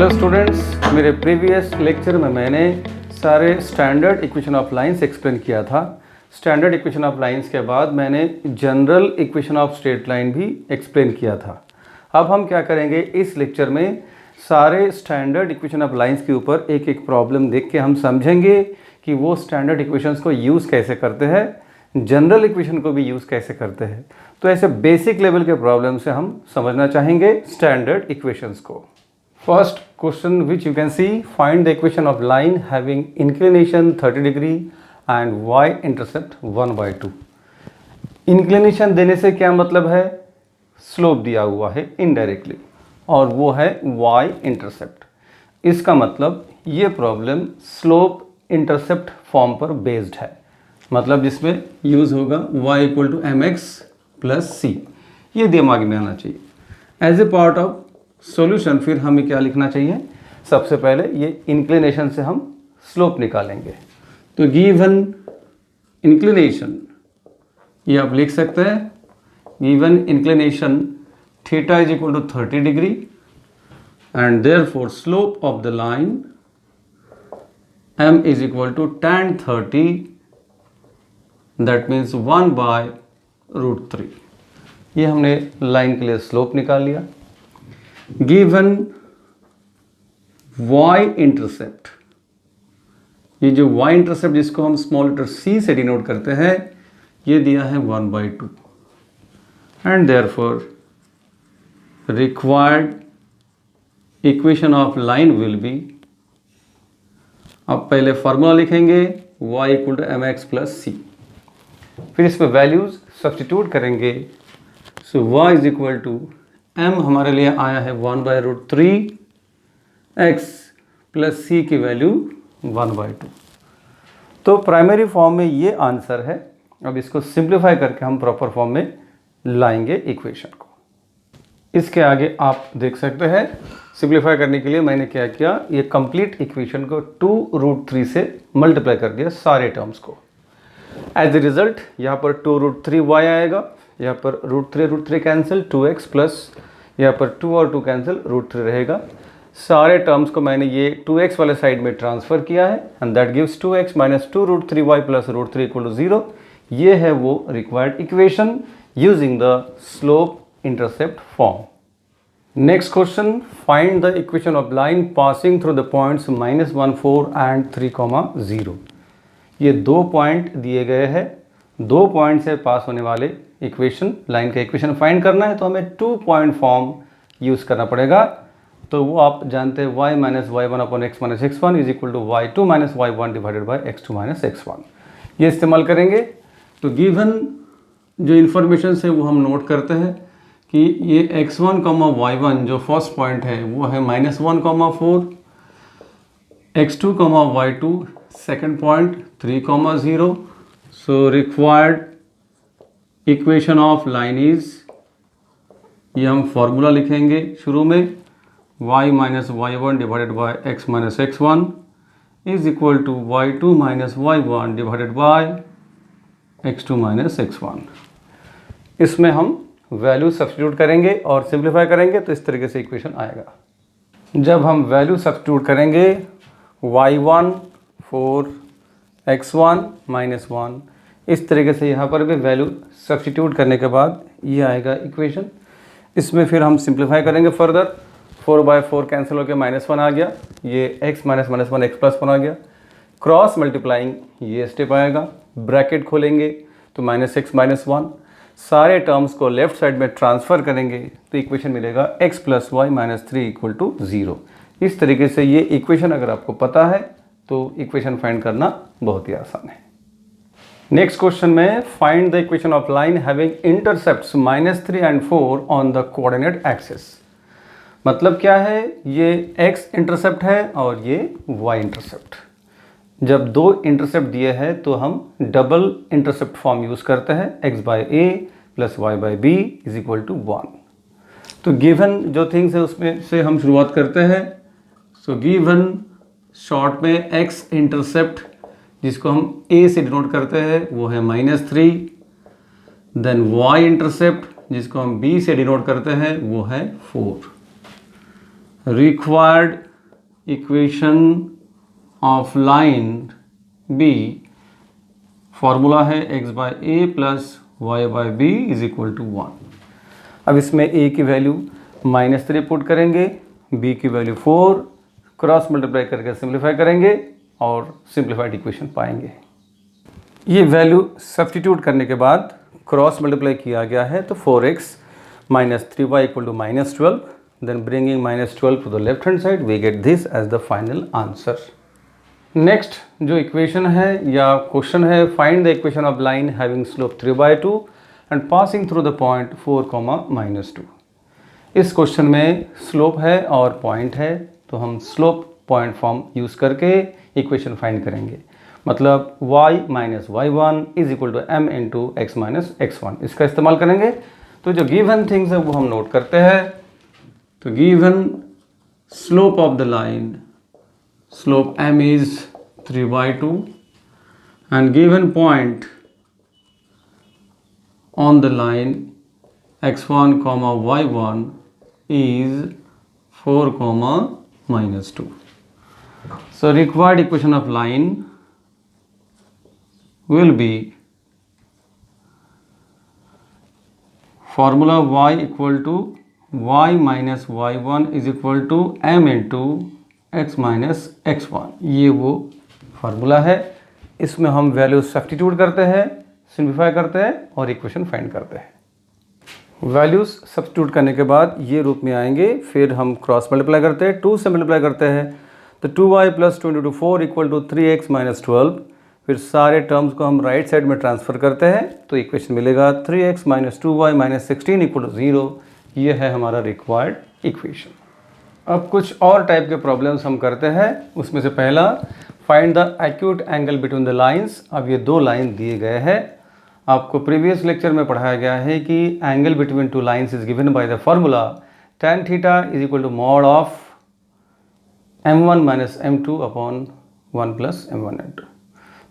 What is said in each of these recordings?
Hello students, मेरे previous lecture में मैंने सारे standard equation of lines explain किया था। स्टैंडर्ड इक्वेशन ऑफ लाइंस के बाद मैंने general equation of straight line भी एक्सप्लेन किया था। अब हम क्या करेंगे, इस लेक्चर में सारे स्टैंडर्ड इक्वेशन ऑफ लाइंस के ऊपर एक एक प्रॉब्लम देख के हम समझेंगे कि वो स्टैंडर्ड इक्वेशंस को यूज़ कैसे करते हैं, जनरल इक्वेशन को भी यूज़ कैसे करते हैं। तो ऐसे बेसिक लेवल के प्रॉब्लम से हम समझना चाहेंगे स्टैंडर्ड इक्वेशंस को। First question which you can see, find the equation of line having inclination 30 degree and y-intercept 1/2। Inclination देने से क्या मतलब है, स्लोप दिया हुआ है इनडायरेक्टली और वो है y-इंटरसेप्ट। इसका मतलब ये प्रॉब्लम स्लोप इंटरसेप्ट फॉर्म पर बेस्ड है, मतलब जिसमें यूज़ होगा y = mx + c। ये दिमाग में आना चाहिए। As a part of solution फिर हमें क्या लिखना चाहिए, सबसे पहले ये इंक्लिनेशन से हम स्लोप निकालेंगे। तो गिवन इंक्लिनेशन ये आप लिख सकते हैं, given inclination theta = 30 degree and therefore slope of the line m = tan 30, that means 1/√3। ये हमने लाइन के लिए स्लोप निकाल लिया। गिवन y इंटरसेप्ट, ये जो y इंटरसेप्ट जिसको हम स्मॉल लेटर c से डिनोट करते हैं, ये दिया है 1/2 and therefore required equation of line will be, अब पहले फार्मूला लिखेंगे y = mx + c, फिर इसमें वैल्यूज सब्स्टिट्यूट करेंगे। सो y = m हमारे लिए आया है 1/√3, x + c की वैल्यू 1/2। तो प्राइमरी फॉर्म में ये आंसर है। अब इसको सिंप्लीफाई करके हम प्रॉपर फॉर्म में लाएंगे इक्वेशन को। इसके आगे आप देख सकते हैं, सिंप्लीफाई करने के लिए मैंने क्या किया, ये कंप्लीट इक्वेशन को 2√3 से मल्टीप्लाई कर दिया सारे टर्म्स को। एज ए रिजल्ट यहाँ पर 2√3y आएगा, यहाँ पर √3 कैंसिल, 2x प्लस यहाँ पर 2 और 2 कैंसिल, √3 रहेगा। सारे टर्म्स को मैंने ये 2x वाले साइड में ट्रांसफ़र किया है and that gives 2x - 2√3y + √3 = 0। ये है वो required equation using the slope intercept form. Next question, find the equation of line passing through the points -1, 4 and 3, 0। ये दो पॉइंट दिए गए हैं, दो पॉइंट से पास होने वाले इक्वेशन, लाइन का इक्वेशन फाइंड करना है तो हमें 2 पॉइंट फॉर्म यूज़ करना पड़ेगा। तो वो आप जानते हैं, y - y1/x - x1 = y2 - y1 / x2 - x1। ये इस्तेमाल करेंगे। तो गिवन जो इन्फॉर्मेशन है वो हम नोट करते हैं कि ये x1, y1 जो फर्स्ट पॉइंट है वो है -1, 4, x2, y2 second point 3, 0। So required equation of line is, ये हम फॉर्मूला लिखेंगे शुरू में, y - y1 / x - x1 = y2 - y1 / x2 - x1। इसमें हम वैल्यू सब्स्टिट्यूट करेंगे और सिंप्लीफाई करेंगे तो इस तरीके से इक्वेशन आएगा। जब हम वैल्यू सब्स्टिट्यूट करेंगे y1 4 x1 - 1, इस तरीके से यहाँ पर भी वैल्यू सब्स्टिट्यूट करने के बाद ये आएगा इक्वेशन। इसमें फिर हम सिंप्लीफाई करेंगे फर्दर, 4/4 कैंसिल होकर -1 आ गया, ये x - -1 x + 1 आ गया। क्रॉस मल्टीप्लाइंग ये स्टेप आएगा, ब्रैकेट खोलेंगे तो -x - 1, सारे टर्म्स को लेफ्ट साइड में ट्रांसफ़र करेंगे तो इक्वेशन मिलेगा x + y - 3 = 0। इस तरीके से ये इक्वेशन अगर आपको पता है तो इक्वेशन फाइंड करना बहुत ही आसान है। नेक्स्ट क्वेश्चन में, find the equation of line having intercepts -3 and 4 on the coordinate axis. मतलब क्या है, ये x इंटरसेप्ट है और ये y इंटरसेप्ट। जब दो इंटरसेप्ट दिए हैं तो हम डबल इंटरसेप्ट फॉर्म यूज़ करते हैं, x/a + y/b = 1। तो गिवन जो थिंग्स है उसमें से हम शुरुआत करते हैं। सो गिवन शॉर्ट में x इंटरसेप्ट जिसको हम a से डिनोट करते हैं वो है -3, देन y इंटरसेप्ट जिसको हम b से डिनोट करते हैं वो है 4। Required equation of line b, formula है x by a plus y by b is equal to 1। अब इसमें a की वैल्यू -3 पुट करेंगे, b की वैल्यू 4, क्रॉस मल्टीप्लाई करके सिंप्लीफाई करेंगे और सिंप्लीफाइड इक्वेशन पाएंगे। ये वैल्यू सब्स्टिट्यूट करने के बाद क्रॉस मल्टीप्लाई किया गया है तो 4x minus 3y equal to -12, then bringing -12 to the left hand side we get this as the final answer। Next जो इक्वेशन है या क्वेश्चन है, find the equation of line having slope 3/2 and passing through the point 4, -2। इस question में slope है और point है, तो हम स्लोप पॉइंट फॉर्म यूज़ करके इक्वेशन फाइंड करेंगे। मतलब y - y1 is equal to m into x - x1, इसका इस्तेमाल करेंगे। तो जो गिवन थिंग्स है वो हम नोट करते हैं। तो given slope of the line, slope m is 3/2 and given point on the line x1, y1 is 4, -2. So required equation of line will be formula y equal to y minus y1 is equal to m into x minus x1, ये वो formula है। इसमें हम value substitute करते हैं, simplify करते हैं और इक्वेशन फाइंड करते हैं। वैल्यूज सब्स्टिट्यूट करने के बाद ये रूप में आएंगे, फिर हम क्रॉस मल्टीप्लाई करते हैं, 2 से मल्टीप्लाई करते हैं तो 2y + 2 × 4 इक्वल टू 3x - 12। फिर सारे टर्म्स को हम राइट साइड में ट्रांसफ़र करते हैं तो इक्वेशन मिलेगा 3x - 2y - 16 इक्वल टू 0। ये है हमारा रिक्वायर्ड इक्वेशन। अब कुछ और टाइप के प्रॉब्लम्स हम करते हैं। उसमें से पहला, find the acute angle between the lines. अब ये 2 लाइन दिए गए हैं। आपको प्रीवियस लेक्चर में पढ़ाया गया है कि angle between 2 lines is given by the formula tan theta is equal to mod of m1 - m2 upon 1 + m1 m2।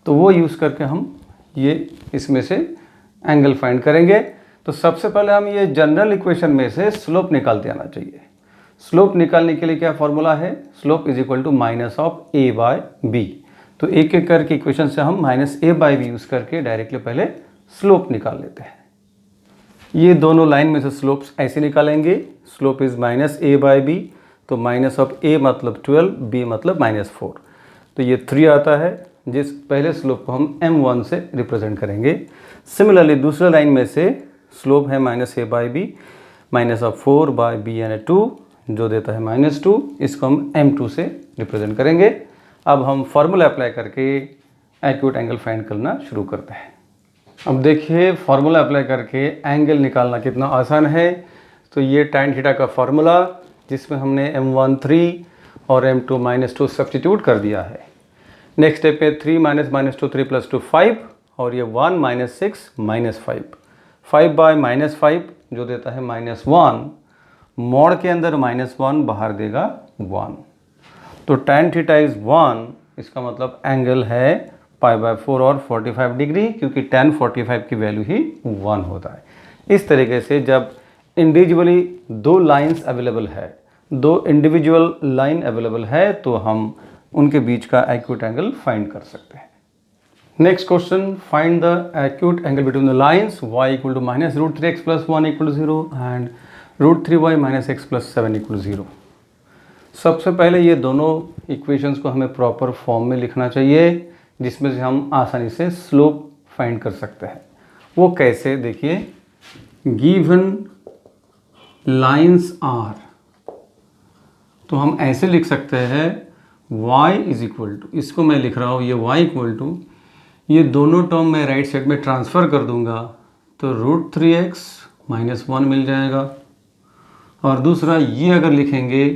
तो वो यूज़ करके हम ये इसमें से एंगल फाइंड करेंगे। तो सबसे पहले हम ये जनरल इक्वेशन में से स्लोप निकालते आना चाहिए। स्लोप निकालने के लिए क्या फॉर्मूला है, slope is equal to -a/b। तो एक एक करके इक्वेशन से हम -a/b यूज़ करके डायरेक्टली पहले स्लोप निकाल लेते हैं। ये दोनों लाइन में से स्लोप्स ऐसे निकालेंगे, स्लोप इज -a/b, तो -a मतलब 12, b मतलब -4, तो ये 3 आता है, जिस पहले स्लोप को हम m1 से रिप्रेजेंट करेंगे। सिमिलरली दूसरे लाइन में से स्लोप है -a/b -4/b यानी 2, जो देता है -2, इसको हम m2 से रिप्रेजेंट करेंगे। अब हम फार्मूला अप्लाई करके एक्यूट एंगल फाइंड करना शुरू करते हैं। अब देखिए फार्मूला अप्लाई करके एंगल निकालना कितना आसान है। तो ये tan थीटा का फार्मूला, जिसमें हमने m1 3 और m2 -2 सब्स्टिट्यूट कर दिया है। नेक्स्ट स्टेप पे 3 - -2 3 + 2 5 और ये 1 - 6 -5, 5/-5 जो देता है -1, मोड़ के अंदर -1 बाहर देगा 1। तो tan थीटा इज 1, इसका मतलब एंगल है π/4 और 45 डिग्री, क्योंकि tan 45 की वैल्यू ही 1 होता है। इस तरीके से जब इंडिविजुअली 2 लाइंस अवेलेबल है, 2 इंडिविजुअल लाइन अवेलेबल है, तो हम उनके बीच का एक्यूट एंगल फाइंड कर सकते हैं। Next question, find the acute angle between the lines y equal to -√3x + 1 equal to 0 and √3y - x + 7 equal to 0। सबसे पहले ये दोनों इक्वेशंस को हमें प्रॉपर फॉर्म में लिखना चाहिए, जिसमें से हम आसानी से स्लोप फाइंड कर सकते हैं। वो कैसे, देखिए, गिवन लाइंस आर, तो हम ऐसे लिख सकते हैं y इज इक्वल टू, इसको मैं लिख रहा हूँ ये y इक्वल टू, ये दोनों टर्म मैं राइट साइड में ट्रांसफ़र कर दूंगा तो √3x - 1 मिल जाएगा। और दूसरा ये अगर लिखेंगे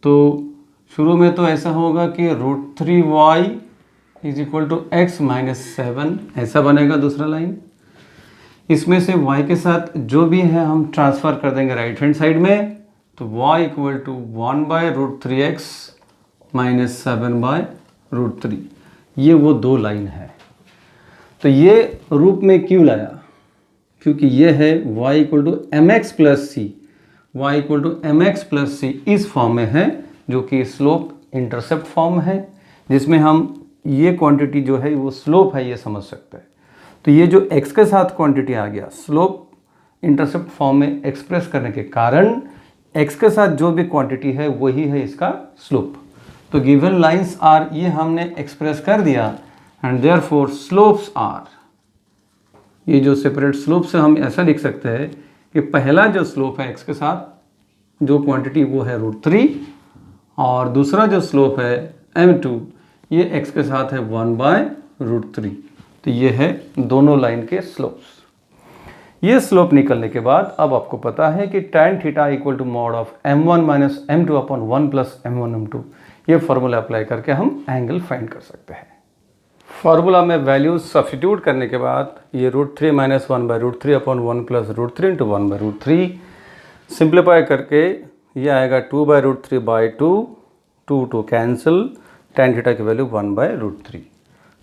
तो शुरू में तो ऐसा होगा कि √3y is equal to x - 7, ऐसा बनेगा दूसरा लाइन। इसमें से y के साथ जो भी है हम ट्रांसफ़र कर देंगे राइट हैंड साइड में, तो y इक्वल टू 1/√3x - 7/√3, ये वो 2 लाइन है। तो ये रूप में क्यों लाया, क्योंकि ये है y equal to mx + c, y equal to mx + c इस फॉर्म में है, जो कि स्लोप इंटरसेप्ट फॉर्म है जिसमें हम ये क्वांटिटी जो है वो स्लोप है ये समझ सकते हैं। तो ये जो x के साथ क्वांटिटी आ गया स्लोप इंटरसेप्ट फॉर्म में एक्सप्रेस करने के कारण x के साथ जो भी क्वांटिटी है वही है इसका स्लोप। तो गिवन लाइंस आर ये हमने एक्सप्रेस कर दिया एंड देयरफॉर स्लोप्स आर, ये जो सेपरेट स्लोप से हम ऐसा लिख सकते हैं कि पहला जो स्लोप है x के साथ जो क्वांटिटी वो है √3 और दूसरा जो स्लोप है m2 ये x के साथ है 1/√3। तो ये है दोनों लाइन के स्लोप्स। ये स्लोप निकलने के बाद अब आपको पता है कि tan theta equal to mod of m1 minus m2 upon 1 plus m1 m2, ये फॉर्मूला अप्लाई करके हम एंगल फाइंड कर सकते हैं। फार्मूला में वैल्यूज सब्स्टिट्यूट करने के बाद ये √3 minus 1/√3 upon 1 plus √3 into 1/√3 simplify करके ये आएगा 2/√3/2, 2 2 कैंसिल, tan थीटा की वैल्यू 1/√3।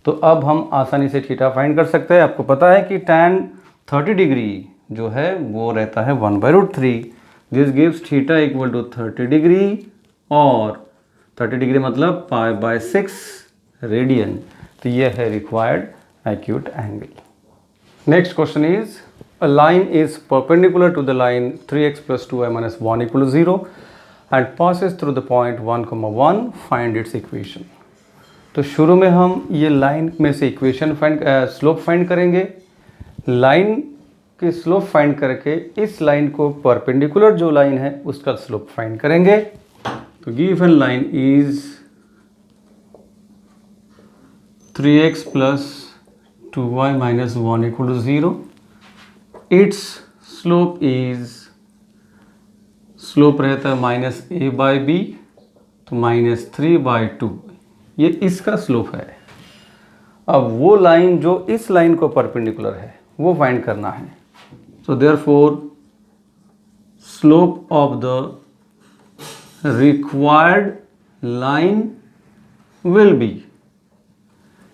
तो अब हम आसानी से थीटा फाइंड कर सकते हैं। आपको पता है कि tan 30 डिग्री जो है वो रहता है 1/√3। This gives theta equal to 30 degree और 30 डिग्री मतलब π/6 रेडियन। तो ये है required acute angle. Next question is a line is perpendicular to the line 3x plus 2y minus 1 equal to 0 and passes through the point 1, 1, find its equation। तो शुरू में हम ये लाइन में से इक्वेशन स्लोप फाइंड करेंगे। Line की slope find करके इस लाइन को परपेंडिकुलर जो लाइन है उसका स्लोप फाइंड करेंगे। तो given line is 3x plus 2y minus 1 equal to 0। It's slope is, slope रहता है -a/b, तो -3/2, ये इसका स्लोप है। अब वो लाइन जो इस लाइन को परपेंडिकुलर है वो फाइंड करना है। So therefore slope of the required line will be,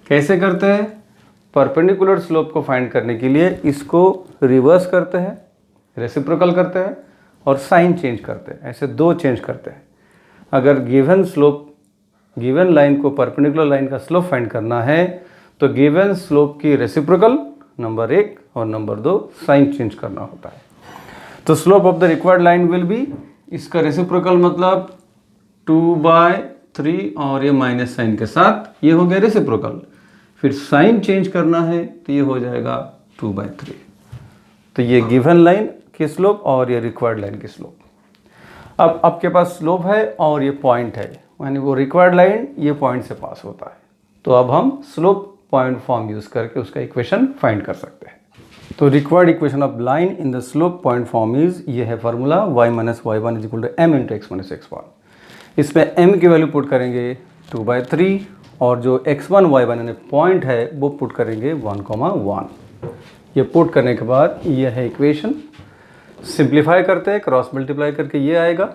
कैसे करते हैं? परपेंडिकुलर स्लोप को फाइंड करने के लिए इसको रिवर्स करते हैं, रेसिप्रोकल करते हैं और साइन चेंज करते हैं, ऐसे दो चेंज करते हैं। अगर गिवन स्लोप, गिवन लाइन को परपेंडिकुलर लाइन का स्लोप फाइंड करना है तो गिवन स्लोप की रेसिप्रोकल नंबर 1 और नंबर 2 साइन चेंज करना होता है। तो slope of the required line will be, इसका रेसिप्रोकल मतलब 2/3 और ये माइनस साइन के साथ ये हो गया रेसिप्रोकल। फिर साइन चेंज करना है तो ये हो जाएगा 2/3। तो ये गिवन लाइन की स्लोप और ये रिक्वायर्ड लाइन की स्लोप। अब आपके पास स्लोप है और ये पॉइंट है, यानी वो रिक्वायर्ड लाइन ये पॉइंट से पास होता है। तो अब हम स्लोप पॉइंट फॉर्म यूज करके उसका इक्वेशन फाइंड कर सकते हैं। तो required equation of line in the slope point form is, ये है formula y minus y1 is equal to m into x minus x1। इसमें m की वैल्यू पुट करेंगे 2/3 और जो x1 y1 यानी पॉइंट है वो पुट करेंगे 1, 1। ये पुट करने के बाद ये है इक्वेशन। सिंप्लीफाई करते हैं, क्रॉस मल्टीप्लाई करके ये आएगा।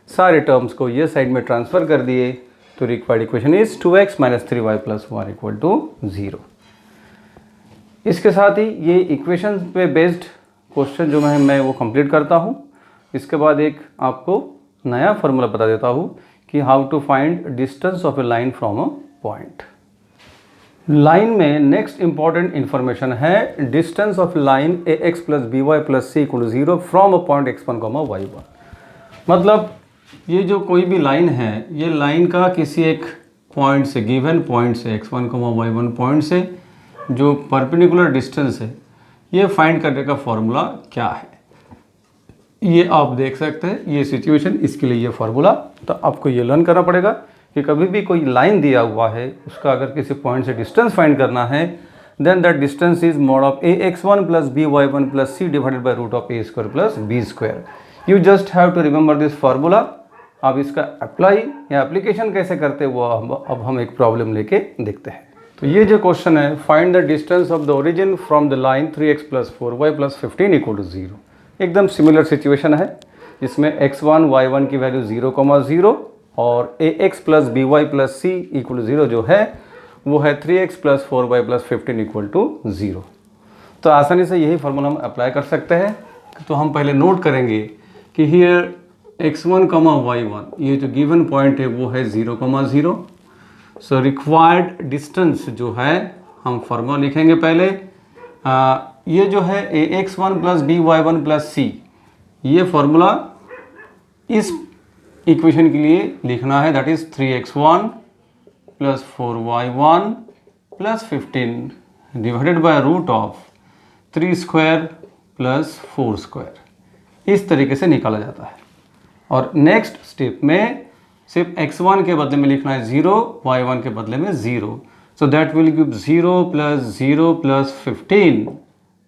सारे टर्म्स को ये साइड में ट्रांसफ़र कर दिए तो required equation is 2x minus 3y plus 1 equal to 0। इसके साथ ही ये इक्वेशन पे बेस्ड क्वेश्चन जो मैं वो कंप्लीट करता हूँ। इसके बाद एक आपको नया फार्मूला बता देता हूँ कि how to find distance of a line from a point. Line में नेक्स्ट इंपॉर्टेंट इंफॉर्मेशन है distance of line ax plus by plus c equal to 0 from a point x1, y1। मतलब ये जो कोई भी लाइन है, ये लाइन का किसी एक पॉइंट से, गिवन पॉइंट से, x1, y1 पॉइंट से जो परपेंडिकुलर डिस्टेंस है, ये फाइंड करने का फॉर्मूला क्या है ये आप देख सकते हैं। ये सिचुएशन, इसके लिए ये फार्मूला। तो आपको ये लर्न करना पड़ेगा कि कभी भी कोई लाइन दिया हुआ है उसका अगर किसी पॉइंट से डिस्टेंस फाइंड करना है then that distance is mod of ax1 plus by1 plus c divided by root of a² plus b²। You just have to remember this formula. अब इसका अप्लाई या एप्लीकेशन कैसे करते हैं वो अब हम एक प्रॉब्लम लेके देखते हैं। तो ये जो क्वेश्चन है, find the distance of the origin from the line 3x plus 4y plus 15 equal to 0। एकदम सिमिलर सिचुएशन है जिसमें x1 y1 की वैल्यू 0, 0 और ax plus by plus c equal to 0 जो है वो है 3x plus 4y plus 15 equal to 0। तो आसानी से यही फार्मूला हम अप्लाई कर सकते हैं। तो हम पहले नोट करेंगे कि हियर x1, y1 ये जो गिवन पॉइंट है वो है 0, 0। सो रिक्वायर्ड डिस्टेंस जो है हम फॉर्मूला लिखेंगे पहले। ये जो है ax1 plus by1 plus c, ये फॉर्मूला इस इक्वेशन के लिए लिखना है, that is 3x1 plus 4y1 plus 15 divided by root of 3 square plus 4 square. इस तरीके से निकाला जाता है। और नेक्स्ट स्टेप में सिर्फ x1 के बदले में लिखना है 0, y1 के बदले में 0। So that will give 0 plus 15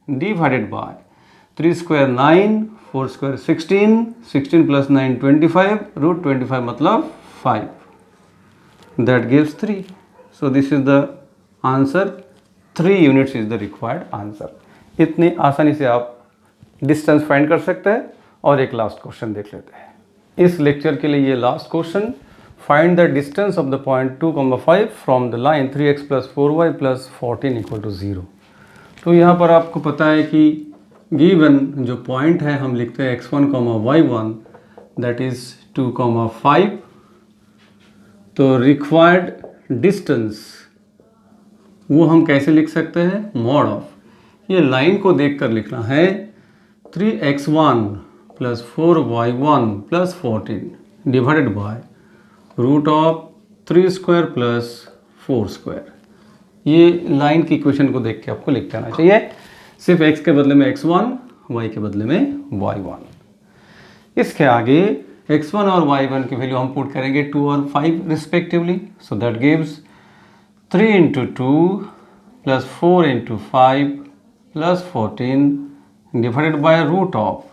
divided by 3 square 9, 4 square 16, 16 plus 9 25, root 25 मतलब 5, that gives 3। So this is the answer, 3 units is the required answer. इतनी आसानी से आप डिस्टेंस फाइंड कर सकते हैं। और एक लास्ट क्वेश्चन देख लेते हैं इस लेक्चर के लिए। ये last question, find the distance of the point 2,5 from the line 3x plus 4y plus 14 equal to 0। तो यहाँ पर आपको पता है कि गिवन जो पॉइंट है हम लिखते हैं x1, y1 दैट इज 2,5। तो रिक्वायर्ड डिस्टेंस वो हम कैसे लिख सकते हैं, मॉड ऑफ, ये लाइन को देखकर लिखना है 3x1 plus 4y1 plus 14 divided by root of 3 square plus 4 square. ये लाइन की इक्वेशन को देख के आपको लिख देना चाहिए। सिर्फ x के बदले में x1, y के बदले में y1। इसके आगे x1 और y1 की वैल्यू हम पुट करेंगे 2 और 5 respectively. So that gives 3 into 2 plus 4 into 5 plus 14 divided by root of,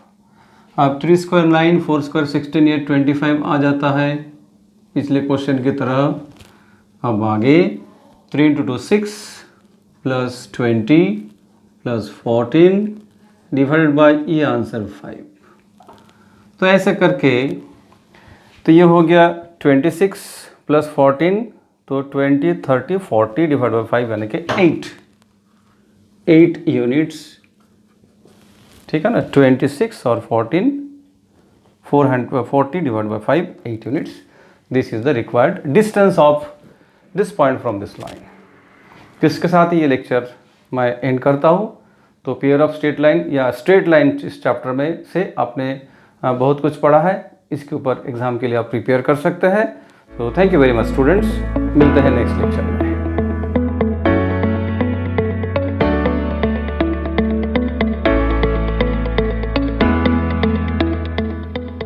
अब 3 स्क्वायर 9, 4 स्क्वायर 16, ये 25 आ जाता है पिछले क्वेश्चन की तरह। अब आगे 3 into 2 6 plus 20 plus 14 divided bye ये आंसर 5। तो ऐसे करके तो ये हो गया 26 प्लस 14, तो 20, 30, 40 डिवाइड बाई 5 यानी कि 8 यूनिट्स, ठीक है ना। 26 और 14, 440 divide by 5, 8 units. This is the required distance of this point from this line. जिसके साथ ही ये लेक्चर मैं एंड करता हूँ। तो पेयर ऑफ स्ट्रेट लाइन या स्ट्रेट लाइन इस चैप्टर में से आपने बहुत कुछ पढ़ा है। इसके ऊपर एग्जाम के लिए आप प्रिपेयर कर सकते हैं। तो thank you very much students, मिलते हैं नेक्स्ट लेक्चर में।